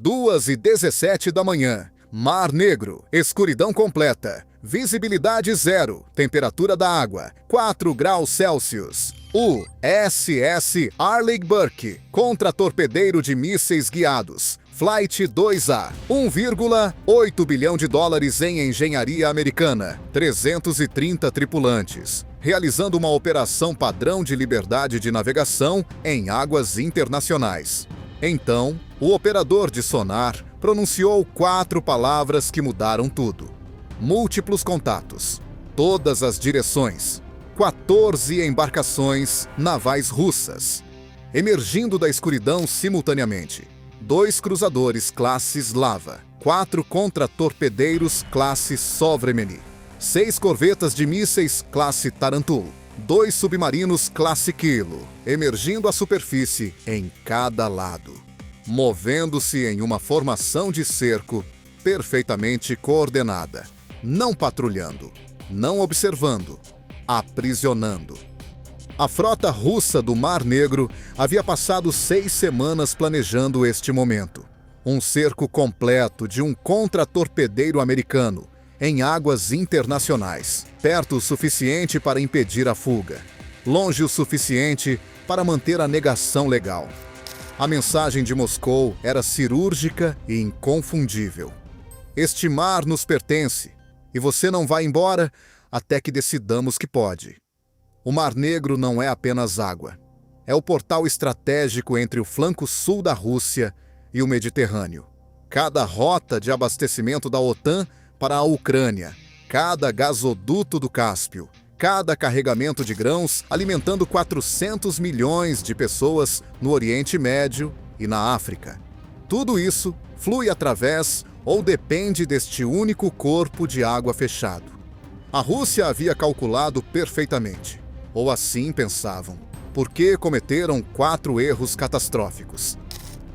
2h17 da manhã. Mar Negro, escuridão completa. Visibilidade zero. Temperatura da água, 4 graus Celsius. USS Arleigh Burke, contra-torpedeiro de mísseis guiados. Flight 2A, 1,8 bilhão de dólares em engenharia americana, 330 tripulantes, realizando uma operação padrão de liberdade de navegação em águas internacionais. Então, o operador de sonar pronunciou 4 palavras que mudaram tudo. Múltiplos contatos, todas as direções, 14 embarcações navais russas, emergindo da escuridão simultaneamente. 2 cruzadores classe Slava, 4 contra-torpedeiros classe Sovremeni, 6 corvetas de mísseis classe Tarantul, 2 submarinos classe Kilo, emergindo à superfície em cada lado, movendo-se em uma formação de cerco perfeitamente coordenada, não patrulhando, não observando, aprisionando. A frota russa do Mar Negro havia passado 6 semanas planejando este momento. Um cerco completo de um contra-torpedeiro americano em águas internacionais, perto o suficiente para impedir a fuga, longe o suficiente para manter a negação legal. A mensagem de Moscou era cirúrgica e inconfundível. Este mar nos pertence, e você não vai embora até que decidamos que pode. O Mar Negro não é apenas água. É o portal estratégico entre o flanco sul da Rússia e o Mediterrâneo. Cada rota de abastecimento da OTAN para a Ucrânia, cada gasoduto do Cáspio, cada carregamento de grãos alimentando 400 milhões de pessoas no Oriente Médio e na África. Tudo isso flui através ou depende deste único corpo de água fechado. A Rússia havia calculado perfeitamente. Ou assim pensavam, porque cometeram 4 erros catastróficos.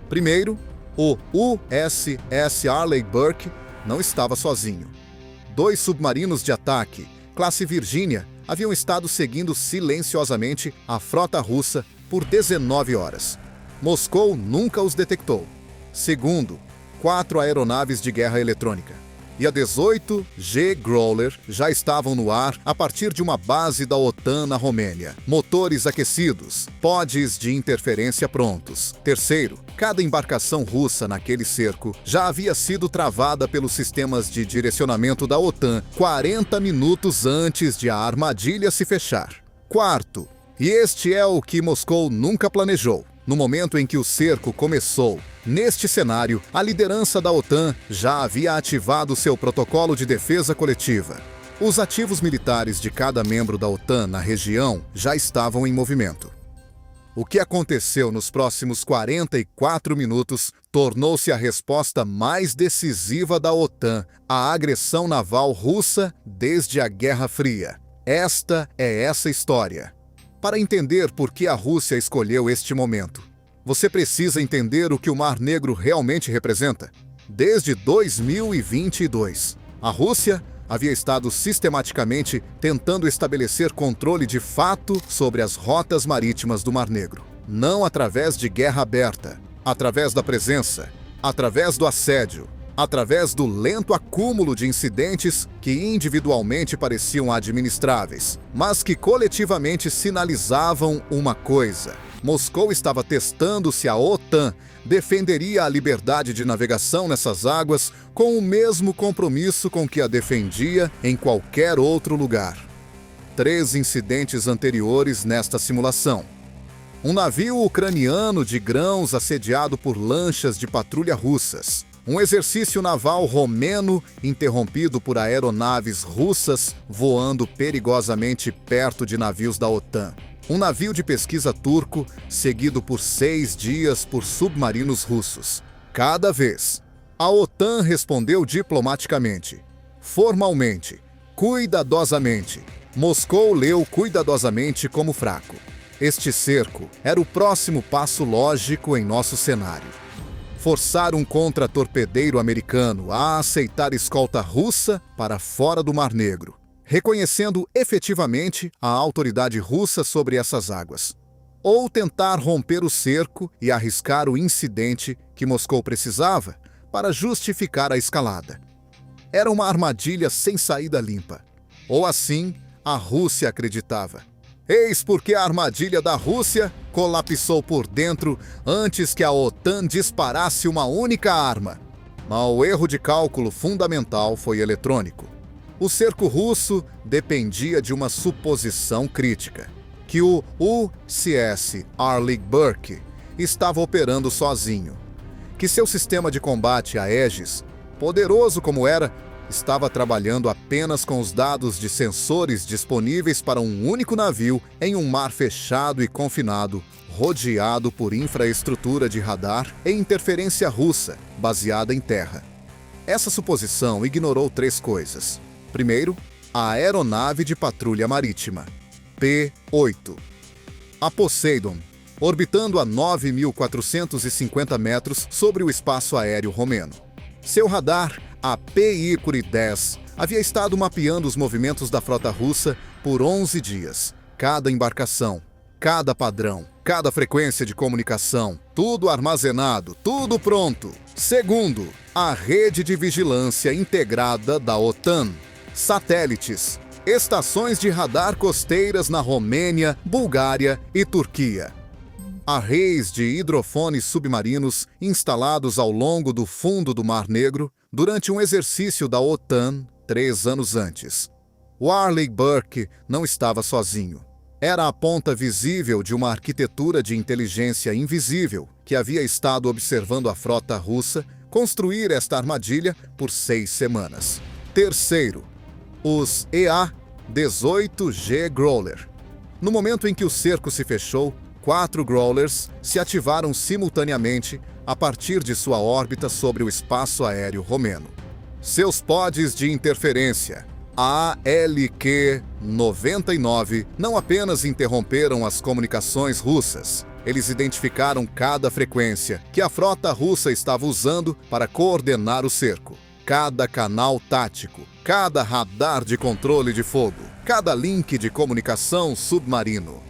Primeiro, o USS Arleigh Burke não estava sozinho. 2 submarinos de ataque, classe Virgínia, haviam estado seguindo silenciosamente a frota russa por 19 horas. Moscou nunca os detectou. Segundo, 4 aeronaves de guerra eletrônica e a 18G Growler já estavam no ar a partir de uma base da OTAN na Romênia. Motores aquecidos, pods de interferência prontos. Terceiro, cada embarcação russa naquele cerco já havia sido travada pelos sistemas de direcionamento da OTAN 40 minutos antes de a armadilha se fechar. Quarto, e este é o que Moscou nunca planejou. No momento em que o cerco começou, neste cenário, a liderança da OTAN já havia ativado seu protocolo de defesa coletiva. Os ativos militares de cada membro da OTAN na região já estavam em movimento. O que aconteceu nos próximos 44 minutos tornou-se a resposta mais decisiva da OTAN à agressão naval russa desde a Guerra Fria. Esta é essa história. Para entender por que a Rússia escolheu este momento, você precisa entender o que o Mar Negro realmente representa. Desde 2022, a Rússia havia estado sistematicamente tentando estabelecer controle de fato sobre as rotas marítimas do Mar Negro. Não através de guerra aberta, através da presença, através do assédio, através do lento acúmulo de incidentes que individualmente pareciam administráveis, mas que coletivamente sinalizavam uma coisa. Moscou estava testando se a OTAN defenderia a liberdade de navegação nessas águas com o mesmo compromisso com que a defendia em qualquer outro lugar. 3 incidentes anteriores nesta simulação. Um navio ucraniano de grãos assediado por lanchas de patrulha russas. Um exercício naval romeno interrompido por aeronaves russas voando perigosamente perto de navios da OTAN. Um navio de pesquisa turco seguido por 6 dias por submarinos russos. Cada vez, a OTAN respondeu diplomaticamente, formalmente, cuidadosamente. Moscou leu cuidadosamente como fraco. Este cerco era o próximo passo lógico em nosso cenário. Forçar um contra-torpedeiro americano a aceitar escolta russa para fora do Mar Negro, reconhecendo efetivamente a autoridade russa sobre essas águas. ou tentar romper o cerco e arriscar o incidente que Moscou precisava para justificar a escalada. Era uma armadilha sem saída limpa. Ou assim, a Rússia acreditava. Eis porque a armadilha da Rússia colapsou por dentro antes que a OTAN disparasse uma única arma. Mas o erro de cálculo fundamental foi eletrônico. O cerco russo dependia de uma suposição crítica, que o USS Arleigh Burke estava operando sozinho, que seu sistema de combate Aegis, poderoso como era, estava trabalhando apenas com os dados de sensores disponíveis para um único navio em um mar fechado e confinado, rodeado por infraestrutura de radar e interferência russa, baseada em terra. Essa suposição ignorou três coisas. Primeiro, a aeronave de patrulha marítima, P-8. A Poseidon, orbitando a 9.450 metros sobre o espaço aéreo romeno. Seu radar, a PI-10, havia estado mapeando os movimentos da frota russa por 11 dias. Cada embarcação, cada padrão, cada frequência de comunicação, tudo armazenado, tudo pronto. Segundo, a rede de vigilância integrada da OTAN. Satélites, estações de radar costeiras na Romênia, Bulgária e Turquia. Arraios de hidrofones submarinos instalados ao longo do fundo do Mar Negro durante um exercício da OTAN 3 anos antes. O Arleigh Burke não estava sozinho. Era a ponta visível de uma arquitetura de inteligência invisível que havia estado observando a frota russa construir esta armadilha por 6 semanas. Terceiro, os EA-18G Growler. No momento em que o cerco se fechou, 4 Growlers se ativaram simultaneamente a partir de sua órbita sobre o espaço aéreo romeno. Seus pods de interferência, ALQ-99, não apenas interromperam as comunicações russas, eles identificaram cada frequência que a frota russa estava usando para coordenar o cerco. Cada canal tático, cada radar de controle de fogo, cada link de comunicação submarino.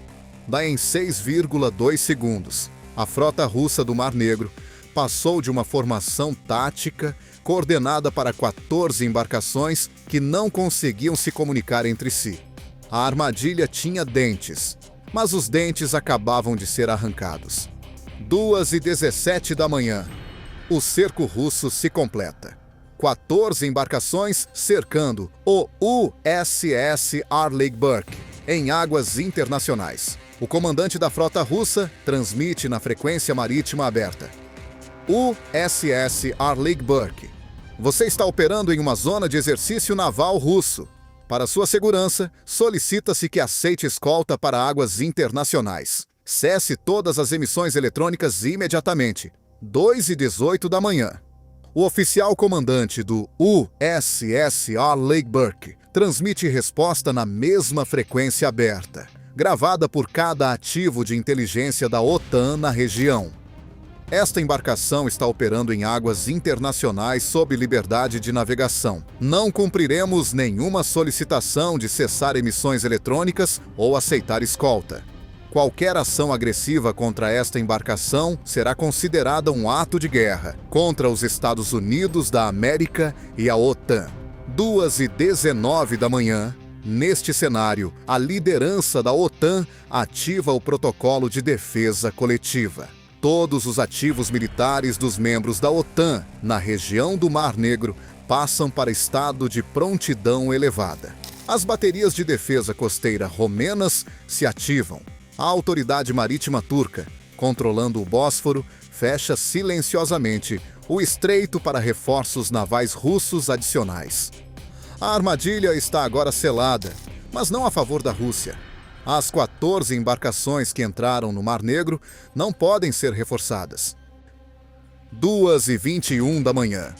Daí em 6,2 segundos, a frota russa do Mar Negro passou de uma formação tática coordenada para 14 embarcações que não conseguiam se comunicar entre si. A armadilha tinha dentes, mas os dentes acabavam de ser arrancados. 2h17 da manhã, o cerco russo se completa. 14 embarcações cercando o USS Arleigh Burke em águas internacionais. O comandante da frota russa transmite na frequência marítima aberta. USS Arleigh Burke. Você está operando em uma zona de exercício naval russo. Para sua segurança, solicita-se que aceite escolta para águas internacionais. Cesse todas as emissões eletrônicas imediatamente. 2h18 da manhã. O oficial comandante do USS Arleigh Burke transmite resposta na mesma frequência aberta, gravada por cada ativo de inteligência da OTAN na região. Esta embarcação está operando em águas internacionais sob liberdade de navegação. Não cumpriremos nenhuma solicitação de cessar emissões eletrônicas ou aceitar escolta. Qualquer ação agressiva contra esta embarcação será considerada um ato de guerra contra os Estados Unidos da América e a OTAN. 2h19 da manhã. Neste cenário, a liderança da OTAN ativa o protocolo de defesa coletiva. Todos os ativos militares dos membros da OTAN na região do Mar Negro passam para estado de prontidão elevada. As baterias de defesa costeira romenas se ativam. A autoridade marítima turca, controlando o Bósforo, fecha silenciosamente o estreito para reforços navais russos adicionais. A armadilha está agora selada, mas não a favor da Rússia. As 14 embarcações que entraram no Mar Negro não podem ser reforçadas. 2h21 da manhã.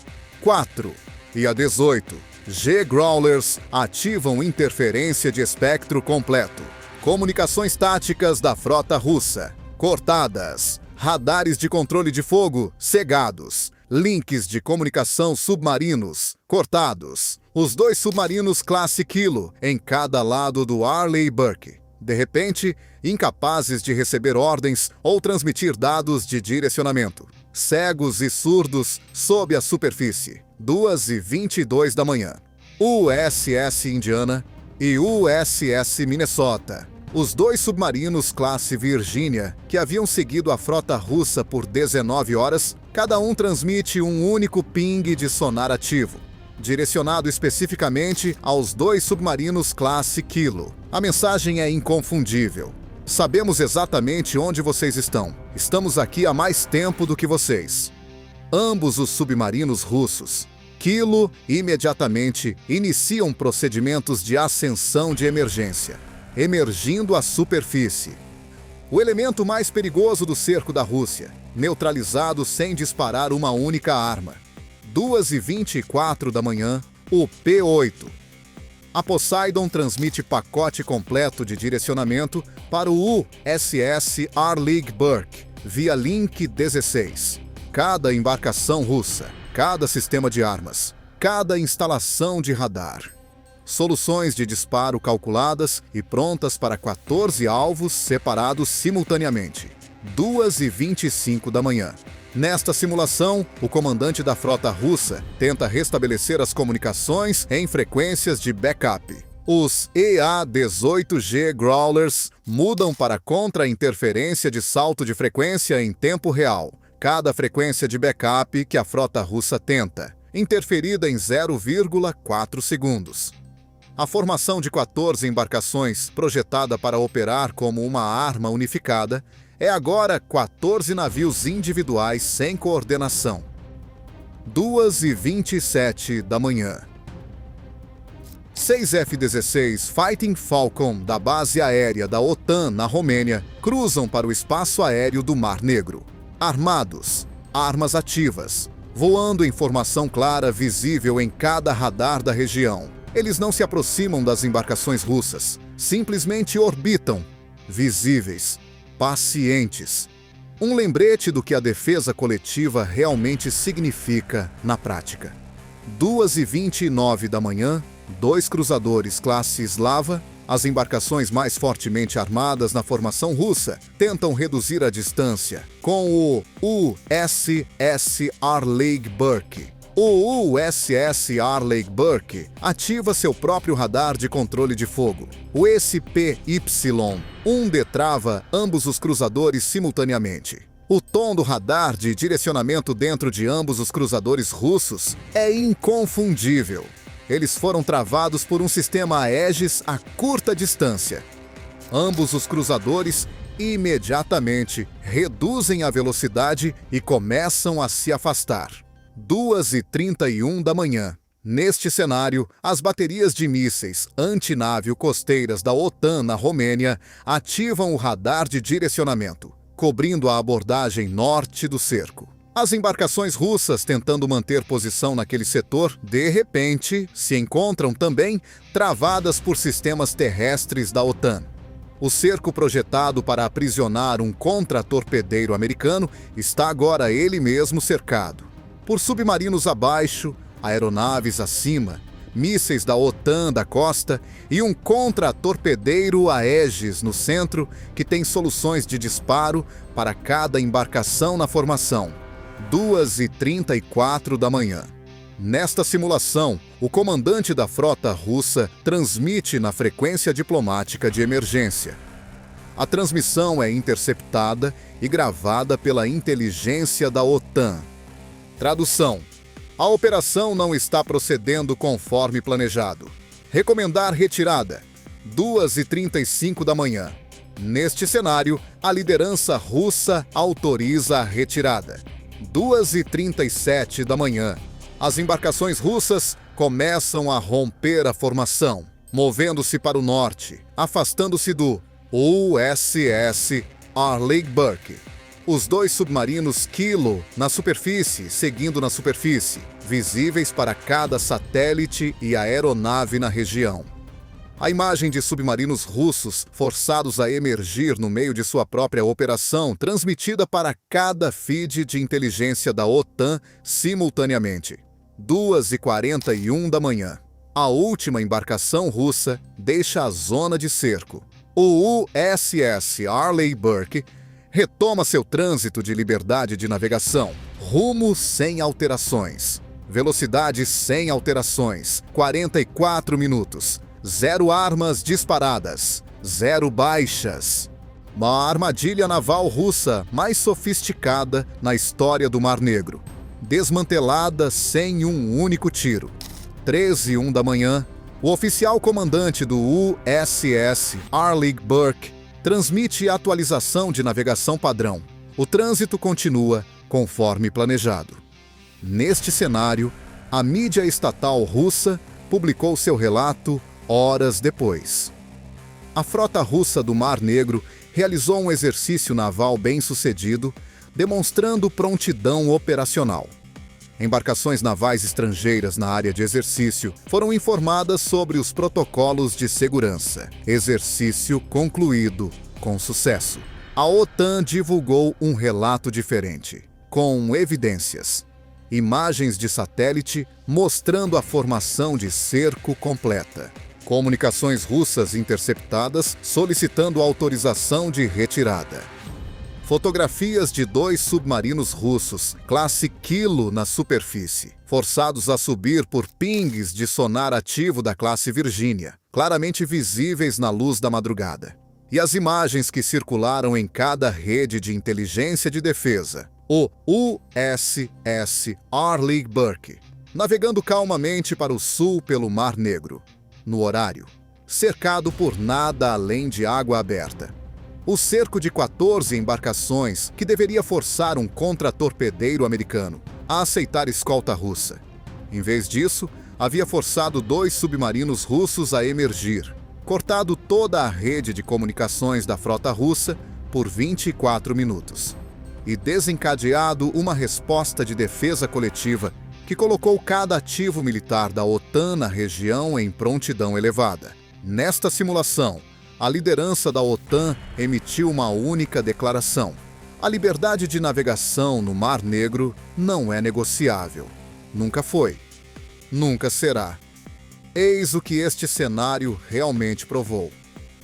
4h18. G-Growlers ativam interferência de espectro completo. Comunicações táticas da frota russa cortadas. Radares de controle de fogo cegados. Links de comunicação submarinos cortados. Os 2 submarinos classe Kilo em cada lado do Arleigh Burke. De repente, incapazes de receber ordens ou transmitir dados de direcionamento. Cegos e surdos sob a superfície. 2h22 da manhã. USS Indiana e USS Minnesota. Os dois submarinos classe Virginia, que haviam seguido a frota russa por 19 horas, cada um transmite um único ping de sonar ativo, direcionado especificamente aos dois submarinos classe Kilo. A mensagem é inconfundível. Sabemos exatamente onde vocês estão. Estamos aqui há mais tempo do que vocês. Ambos os submarinos russos, Kilo, imediatamente iniciam procedimentos de ascensão de emergência, emergindo à superfície. O elemento mais perigoso do cerco da Rússia, neutralizado sem disparar uma única arma. 2h24 da manhã, o P-8. A Poseidon transmite pacote completo de direcionamento para o USS Arleigh Burke, via Link 16. Cada embarcação russa, cada sistema de armas, cada instalação de radar. Soluções de disparo calculadas e prontas para 14 alvos separados simultaneamente. 2h25 da manhã. Nesta simulação, o comandante da frota russa tenta restabelecer as comunicações em frequências de backup. Os EA-18G Growlers mudam para contra-interferência de salto de frequência em tempo real. Cada frequência de backup que a frota russa tenta, interferida em 0,4 segundos. A formação de 14 embarcações, projetada para operar como uma arma unificada, é agora 14 navios individuais sem coordenação. 2h27 da manhã. 6 F-16 Fighting Falcon da base aérea da OTAN na Romênia cruzam para o espaço aéreo do Mar Negro. Armados, armas ativas, voando em formação clara visível em cada radar da região. Eles não se aproximam das embarcações russas, simplesmente orbitam, visíveis, pacientes. Um lembrete do que a defesa coletiva realmente significa na prática. 2h29 da manhã, 2 cruzadores classe Slava, as embarcações mais fortemente armadas na formação russa, tentam reduzir a distância com o USS Arleigh Burke. O USS Arleigh Burke ativa seu próprio radar de controle de fogo. O SPY-1 detrava ambos os cruzadores simultaneamente. O tom do radar de direcionamento dentro de ambos os cruzadores russos é inconfundível. Eles foram travados por um sistema Aegis a curta distância. Ambos os cruzadores imediatamente reduzem a velocidade e começam a se afastar. 2h31 da manhã. Neste cenário, as baterias de mísseis antinávio costeiras da OTAN na Romênia ativam o radar de direcionamento, cobrindo a abordagem norte do cerco. As embarcações russas, tentando manter posição naquele setor, de repente, se encontram também travadas por sistemas terrestres da OTAN. O cerco projetado para aprisionar um contra-torpedeiro americano está agora ele mesmo cercado. Por submarinos abaixo, aeronaves acima, mísseis da OTAN da costa e um contra-torpedeiro Aegis no centro que tem soluções de disparo para cada embarcação na formação. 2h34 da manhã. Nesta simulação, o comandante da frota russa transmite na frequência diplomática de emergência. A transmissão é interceptada e gravada pela inteligência da OTAN. Tradução: a operação não está procedendo conforme planejado. Recomendar retirada. 2h35 da manhã. Neste cenário, a liderança russa autoriza a retirada. 2h37 da manhã. As embarcações russas começam a romper a formação, movendo-se para o norte, afastando-se do USS Arleigh Burke. Os dois submarinos Kilo na superfície, seguindo na superfície, visíveis para cada satélite e aeronave na região. A imagem de submarinos russos forçados a emergir no meio de sua própria operação, transmitida para cada feed de inteligência da OTAN simultaneamente. 2h41 da manhã. A última embarcação russa deixa a zona de cerco. O USS Arleigh Burke retoma seu trânsito de liberdade de navegação, rumo sem alterações, velocidade sem alterações, 44 minutos, 0 armas disparadas, 0 baixas. Uma armadilha naval russa mais sofisticada na história do Mar Negro, desmantelada sem um único tiro. 13h01 da manhã, o oficial comandante do USS Arleigh Burke transmite atualização de navegação padrão. O trânsito continua conforme planejado. Neste cenário, a mídia estatal russa publicou seu relato horas depois. A frota russa do Mar Negro realizou um exercício naval bem-sucedido, demonstrando prontidão operacional. Embarcações navais estrangeiras na área de exercício foram informadas sobre os protocolos de segurança. Exercício concluído com sucesso. A OTAN divulgou um relato diferente, com evidências. Imagens de satélite mostrando a formação de cerco completa. Comunicações russas interceptadas solicitando autorização de retirada. Fotografias de 2 submarinos russos, classe Kilo na superfície, forçados a subir por pings de sonar ativo da classe Virgínia, claramente visíveis na luz da madrugada. E as imagens que circularam em cada rede de inteligência de defesa. O USS Arleigh Burke, navegando calmamente para o sul pelo Mar Negro, no horário, cercado por nada além de água aberta. O cerco de 14 embarcações que deveria forçar um contratorpedeiro americano a aceitar escolta russa. Em vez disso, havia forçado 2 submarinos russos a emergir, cortado toda a rede de comunicações da frota russa por 24 minutos e desencadeado uma resposta de defesa coletiva que colocou cada ativo militar da OTAN na região em prontidão elevada. Nesta simulação, a liderança da OTAN emitiu uma única declaração: a liberdade de navegação no Mar Negro não é negociável. Nunca foi. Nunca será. Eis o que este cenário realmente provou.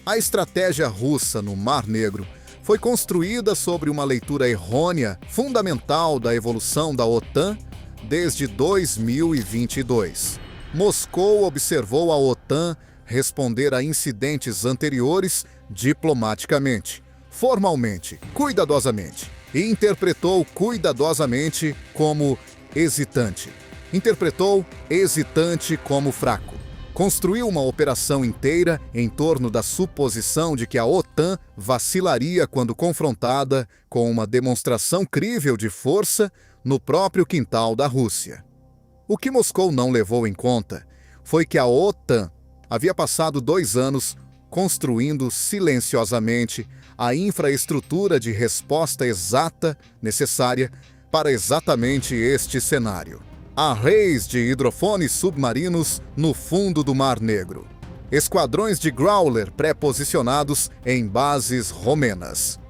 A estratégia russa no Mar Negro foi construída sobre uma leitura errônea fundamental da evolução da OTAN desde 2022. Moscou observou a OTAN responder a incidentes anteriores diplomaticamente, formalmente, cuidadosamente, e interpretou cuidadosamente como hesitante. Interpretou hesitante como fraco. Construiu uma operação inteira em torno da suposição de que a OTAN vacilaria quando confrontada com uma demonstração crível de força no próprio quintal da Rússia. O que Moscou não levou em conta foi que a OTAN havia passado 2 anos construindo silenciosamente a infraestrutura de resposta exata necessária para exatamente este cenário. Arrays de hidrofones submarinos no fundo do Mar Negro. Esquadrões de Growler pré-posicionados em bases romenas.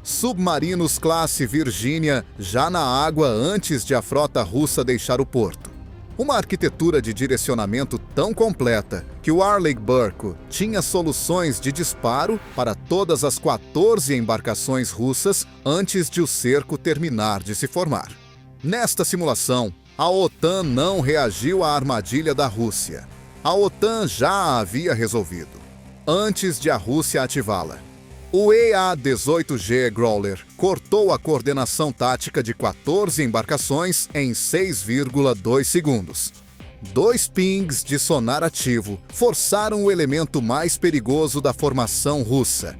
Submarinos classe Virgínia já na água antes de a frota russa deixar o porto. Uma arquitetura de direcionamento tão completa que o Arleigh Burke tinha soluções de disparo para todas as 14 embarcações russas antes de o cerco terminar de se formar. Nesta simulação, a OTAN não reagiu à armadilha da Rússia. A OTAN já a havia resolvido, antes de a Rússia ativá-la. O EA-18G Growler cortou a coordenação tática de 14 embarcações em 6,2 segundos. 2 pings de sonar ativo forçaram o elemento mais perigoso da formação russa,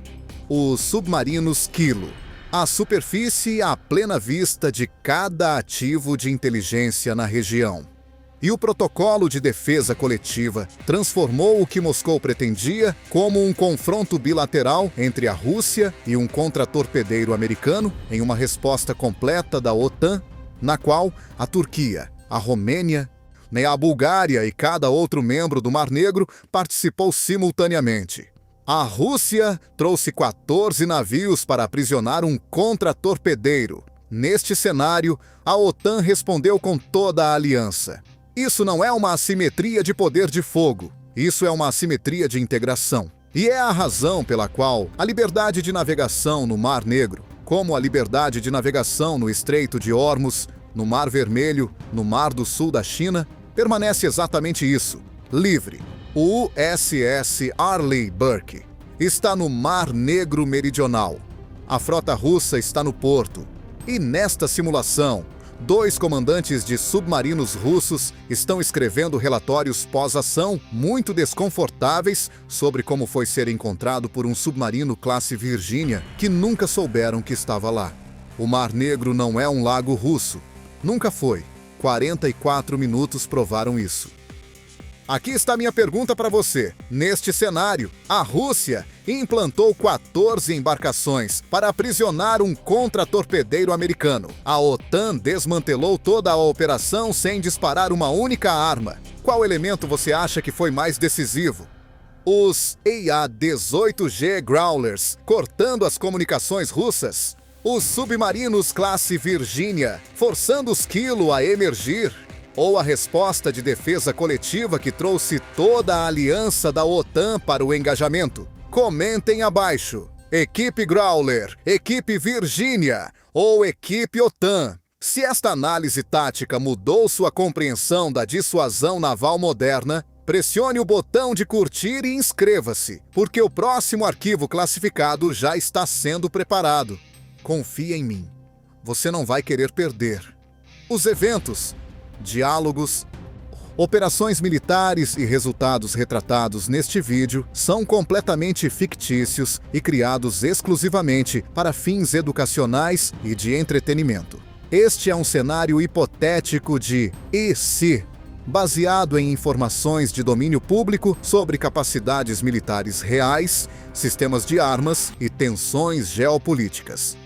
os submarinos Kilo, à superfície à plena vista de cada ativo de inteligência na região. E o protocolo de defesa coletiva transformou o que Moscou pretendia como um confronto bilateral entre a Rússia e um contratorpedeiro americano em uma resposta completa da OTAN, na qual a Turquia, a Romênia, a Bulgária e cada outro membro do Mar Negro participou simultaneamente. A Rússia trouxe 14 navios para aprisionar um contratorpedeiro. Neste cenário, a OTAN respondeu com toda a aliança. Isso não é uma assimetria de poder de fogo, isso é uma assimetria de integração. E é a razão pela qual a liberdade de navegação no Mar Negro, como a liberdade de navegação no Estreito de Hormuz, no Mar Vermelho, no Mar do Sul da China, permanece exatamente isso, livre. O USS Arleigh Burke está no Mar Negro Meridional. A frota russa está no porto. E nesta simulação, 2 comandantes de submarinos russos estão escrevendo relatórios pós-ação muito desconfortáveis sobre como foi ser encontrado por um submarino classe Virginia que nunca souberam que estava lá. O Mar Negro não é um lago russo. Nunca foi. 44 minutos provaram isso. Aqui está minha pergunta para você. Neste cenário, a Rússia implantou 14 embarcações para aprisionar um contra-torpedeiro americano. A OTAN desmantelou toda a operação sem disparar uma única arma. Qual elemento você acha que foi mais decisivo? Os EA-18G Growlers cortando as comunicações russas? Os submarinos classe Virginia forçando os Kilo a emergir? Ou a resposta de defesa coletiva que trouxe toda a aliança da OTAN para o engajamento? Comentem abaixo. Equipe Growler, Equipe Virginia ou Equipe OTAN. Se esta análise tática mudou sua compreensão da dissuasão naval moderna, pressione o botão de curtir e inscreva-se, porque o próximo arquivo classificado já está sendo preparado. Confia em mim. Você não vai querer perder. Os eventos, diálogos, operações militares e resultados retratados neste vídeo são completamente fictícios e criados exclusivamente para fins educacionais e de entretenimento. Este é um cenário hipotético de "e se", baseado em informações de domínio público sobre capacidades militares reais, sistemas de armas e tensões geopolíticas.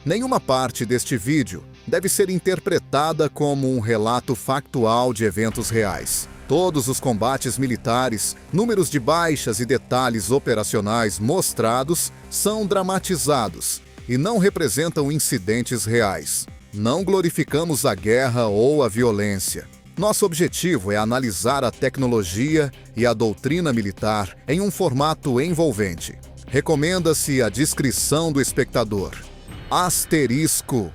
Nenhuma parte deste vídeo deve ser interpretada como um relato factual de eventos reais. Todos os combates militares, números de baixas e detalhes operacionais mostrados são dramatizados e não representam incidentes reais. Não glorificamos a guerra ou a violência. Nosso objetivo é analisar a tecnologia e a doutrina militar em um formato envolvente. Recomenda-se a discrição do espectador. Asterisco.